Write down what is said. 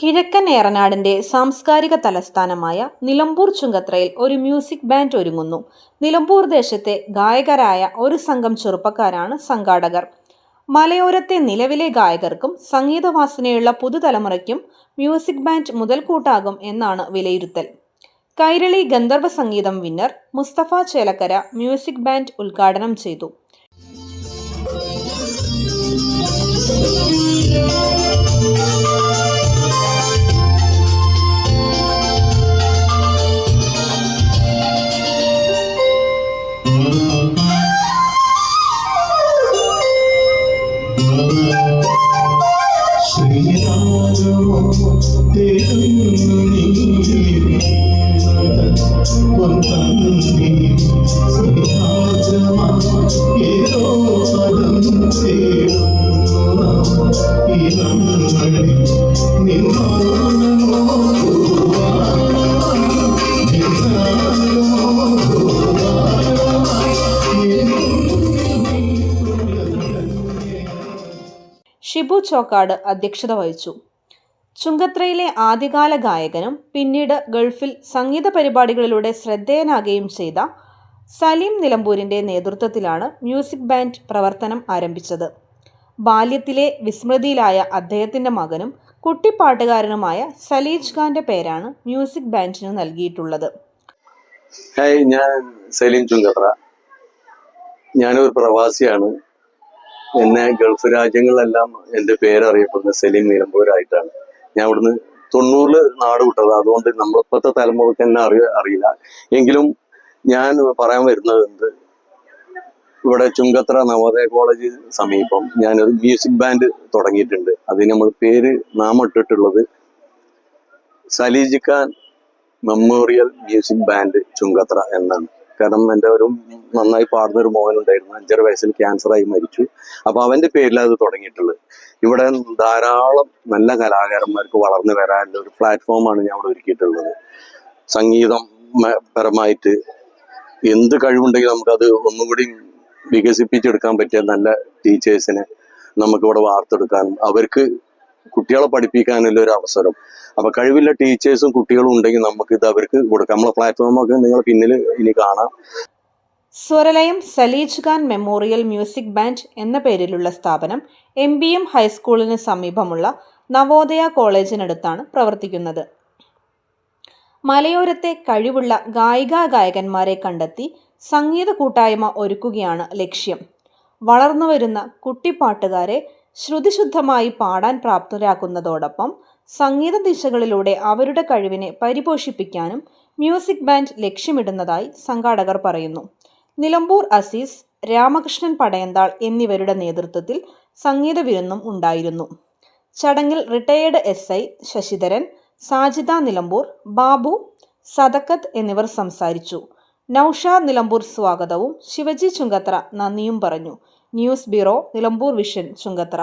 കിഴക്കൻ ഏറനാടിന്റെ സാംസ്കാരിക തലസ്ഥാനമായ നിലമ്പൂർ ചുങ്കത്രയിൽ ഒരു മ്യൂസിക് ബാൻഡ് ഒരുങ്ങുന്നു. നിലമ്പൂർ ദേശത്തെ ഗായകരായ ഒരു സംഘം ചെറുപ്പക്കാരാണ് സംഘാടകർ. മലയോരത്തെ നിലവിലെ ഗായകർക്കും സംഗീതവാസനയുള്ള പുതുതലമുറയ്ക്കും മ്യൂസിക് ബാൻഡ് മുതൽക്കൂട്ടാകും എന്നാണ് വിലയിരുത്തൽ. Kairali Gandharva Sangeetham winner Musthafa Chelakkara music band ഉദ്ഘാടനം ചെയ്തു. ഷിബു ചോക്കാട് അധ്യക്ഷത വഹിച്ചു. ചുങ്കത്രയിലെ ആദ്യകാല ഗായകനും പിന്നീട് ഗൾഫിൽ സംഗീത പരിപാടികളിലൂടെ ശ്രദ്ധേയനാകുകയും ചെയ്ത സലീം നിലമ്പൂരിൻ്റെ നേതൃത്വത്തിലാണ് മ്യൂസിക് ബാൻഡ് പ്രവർത്തനം ആരംഭിച്ചത്. ബാല്യത്തിലെ വിസ്മൃതിയിലായ അദ്ദേഹത്തിൻ്റെ മകനും കുട്ടിപ്പാട്ടുകാരനുമായ സലീജ് ഖാന്റെ പേരാണ് മ്യൂസിക് ബാൻഡിന് നൽകിയിട്ടുള്ളത്. ഞാൻ സലീം ചുങ്കത്ര. ഞാനൊരു പ്രവാസിയാണ്. എന്നെ ഗൾഫ് രാജ്യങ്ങളിലെല്ലാം എൻ്റെ പേരറിയപ്പെടുന്നത് സലീം നിലമ്പൂരായിട്ടാണ്. ഞാൻ ഇവിടുന്ന് 90 നാട് വിട്ടത്. അതുകൊണ്ട് നമ്മളിപ്പോഴത്തെ തലമുറക്ക് തന്നെ അറിയില്ല. എങ്കിലും ഞാൻ പറയാൻ വരുന്നത് ഇവിടെ ചുങ്കത്ര നവോദയ കോളേജ് സമീപം ഞാനൊരു മ്യൂസിക് ബാൻഡ് തുടങ്ങിയിട്ടുണ്ട്. അതിന് നമ്മൾ പേര് നാമിട്ടിട്ടുള്ളത് Saleej Khan memorial music band Chungathara എന്നാണ്. കാരണം എൻ്റെ ഒരു നന്നായി പാടുന്നൊരു മോനുണ്ടായിരുന്നു. 5.5 വയസ്സിൽ ക്യാൻസറായി മരിച്ചു. അപ്പോൾ അവൻ്റെ പേരിലാണ് അത് തുടങ്ങിയിട്ടുള്ളത്. ഇവിടെ ധാരാളം നല്ല കലാകാരന്മാർക്ക് വളർന്നു വരാനുള്ള ഒരു പ്ലാറ്റ്ഫോമാണ് ഞാൻ ഇവിടെ ഒരുക്കിയിട്ടുള്ളത്. സംഗീതം പരമായിട്ട് എന്ത് കഴിവുണ്ടെങ്കിൽ നമുക്കത് ഒന്നുകൂടി വികസിപ്പിച്ചെടുക്കാൻ പറ്റിയ നല്ല ടീച്ചേഴ്സിനെ നമുക്കിവിടെ വാർത്തെടുക്കാനും അവർക്ക് കുട്ടികളെ പഠിപ്പിക്കാനുള്ള ഒരു അവസരം. അപ്പൊ കഴിവില്ല ടീച്ചേഴ്സും കുട്ടികളും ഉണ്ടെങ്കിൽ നമുക്ക് ഇത് അവർക്ക് കൊടുക്കാം. നമ്മളെ പ്ലാറ്റ്ഫോമൊക്കെ നിങ്ങൾ പിന്നിൽ ഇനി കാണാം. Swaralayam Saleej Khan memorial music band എന്ന പേരിലുള്ള സ്ഥാപനം MBM ഹൈസ്കൂളിന് സമീപമുള്ള നവോദയ കോളേജിനടുത്താണ് പ്രവർത്തിക്കുന്നത്. മലയോരത്തെ കഴിവുള്ള ഗായകന്മാരെ കണ്ടെത്തി സംഗീത കൂട്ടായ്മ ഒരുക്കുകയാണ് ലക്ഷ്യം. വളർന്നുവരുന്ന കുട്ടിപ്പാട്ടുകാരെ ശ്രുതിശുദ്ധമായി പാടാൻ പ്രാപ്തരാക്കുന്നതോടൊപ്പം സംഗീത ദിശകളിലൂടെ അവരുടെ കഴിവിനെ പരിപോഷിപ്പിക്കാനും മ്യൂസിക് ബാൻഡ് ലക്ഷ്യമിടുന്നതായി സംഘാടകർ പറയുന്നു. നിലമ്പൂർ അസീസ്, രാമകൃഷ്ണൻ പടയന്താൾ എന്നിവരുടെ നേതൃത്വത്തിൽ സംഗീത വിരുന്നും ഉണ്ടായിരുന്നു. ചടങ്ങിൽ റിട്ടയേർഡ് SI ശശിധരൻ, സാജിദ നിലമ്പൂർ, ബാബു, സദക്കത്ത് എന്നിവർ സംസാരിച്ചു. നൌഷാദ് നിലമ്പൂർ സ്വാഗതവും ശിവജി ചുങ്കത്ര നന്ദിയും പറഞ്ഞു. News bureau, Nilambur vision, Chungathara.